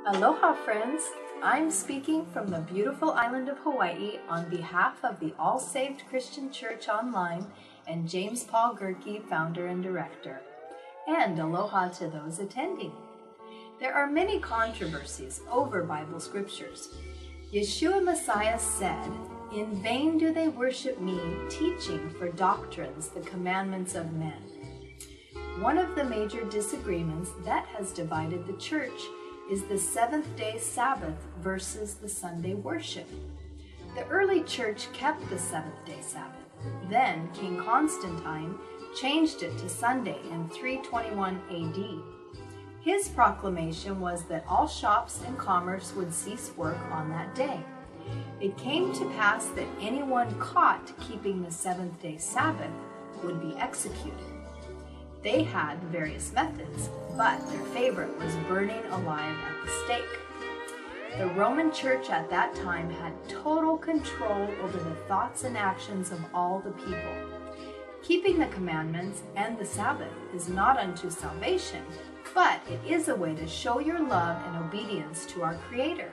Aloha friends! I'm speaking from the beautiful island of Hawaii on behalf of the All Saved Christian Church Online and James Paul Gerke, founder and director. And aloha to those attending. There are many controversies over Bible scriptures. Yeshua Messiah said, "In vain do they worship me, teaching for doctrines the commandments of men." One of the major disagreements that has divided the church is the seventh-day Sabbath versus the Sunday worship. The early church kept the seventh-day Sabbath. Then King Constantine changed it to Sunday in 321 AD. His proclamation was that all shops and commerce would cease work on that day. It came to pass that anyone caught keeping the seventh-day Sabbath would be executed. They had various methods, but their favorite was burning alive at the stake. The Roman Church at that time had total control over the thoughts and actions of all the people. Keeping the commandments and the Sabbath is not unto salvation, but it is a way to show your love and obedience to our Creator.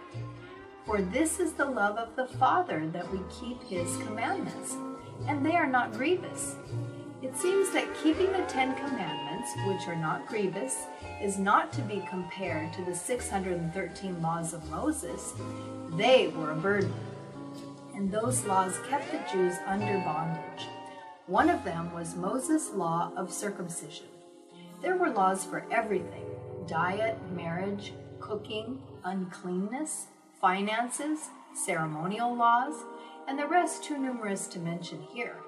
For this is the love of the Father, that we keep His commandments, and they are not grievous. It seems that keeping the 10 Commandments, which are not grievous, is not to be compared to the 613 laws of Moses. They were a burden, and those laws kept the Jews under bondage. One of them was Moses' law of circumcision. There were laws for everything: diet, marriage, cooking, uncleanness, finances, ceremonial laws, and the rest too numerous to mention here.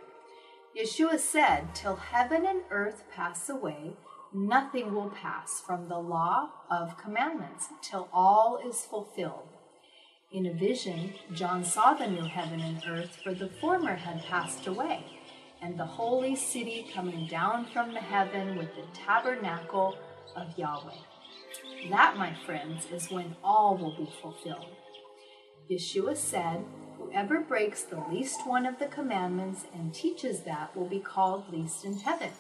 Yeshua said, "Till heaven and earth pass away, nothing will pass from the law of commandments till all is fulfilled." In a vision, John saw the new heaven and earth, for the former had passed away, and the holy city coming down from the heaven with the tabernacle of Yahweh. That, my friends, is when all will be fulfilled. Yeshua said, "Whoever breaks the least one of the commandments and teaches that will be called least in heaven.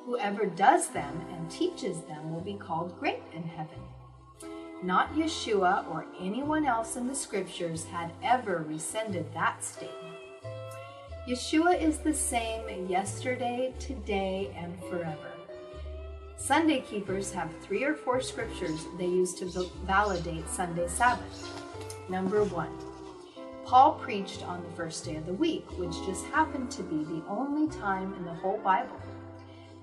Whoever does them and teaches them will be called great in heaven." Not Yeshua or anyone else in the scriptures had ever rescinded that statement. Yeshua is the same yesterday, today, and forever. Sunday keepers have 3 or 4 scriptures they use to validate Sunday Sabbath. Number 1. Paul preached on the first day of the week, which just happened to be the only time in the whole Bible.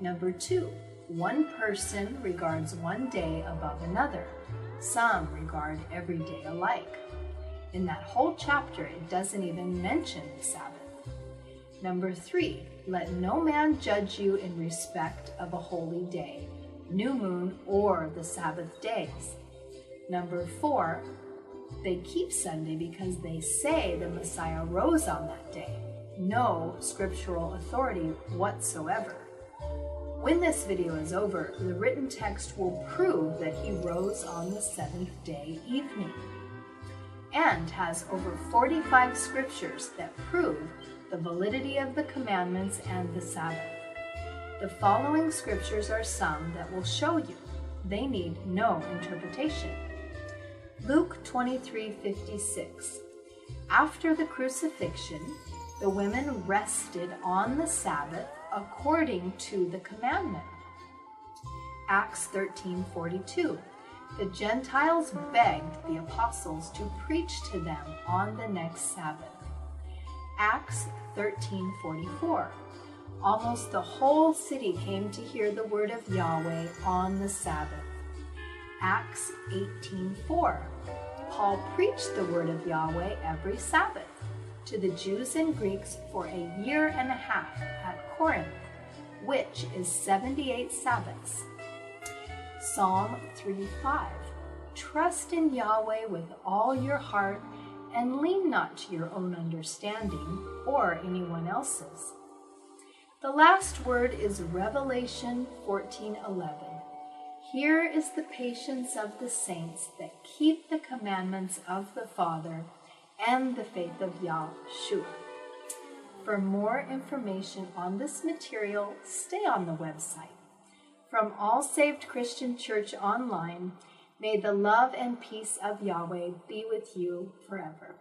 Number 2, one person regards one day above another. Some regard every day alike. In that whole chapter, it doesn't even mention the Sabbath. Number 3, let no man judge you in respect of a holy day, new moon, or the Sabbath days. Number 4, they keep Sunday because they say the Messiah rose on that day. No scriptural authority whatsoever. When this video is over, the written text will prove that He rose on the 7th day evening, and has over 45 scriptures that prove the validity of the commandments and the Sabbath. The following scriptures are some that will show you. They need no interpretation. Luke 23:56. After the crucifixion, the women rested on the Sabbath according to the commandment. Acts 13:42. The Gentiles begged the apostles to preach to them on the next Sabbath. Acts 13:44. Almost the whole city came to hear the word of Yahweh on the Sabbath. Acts 18:4. Paul preached the word of Yahweh every Sabbath to the Jews and Greeks for a year and a half at Corinth, which is 78 Sabbaths. Psalm 3:5. Trust in Yahweh with all your heart and lean not to your own understanding or anyone else's. The last word is Revelation 14:11. Here is the patience of the saints that keep the commandments of the Father and the faith of Yahshua. For more information on this material, stay on the website. From All Saved Christian Church Online, May the love and peace of Yahweh be with you forever.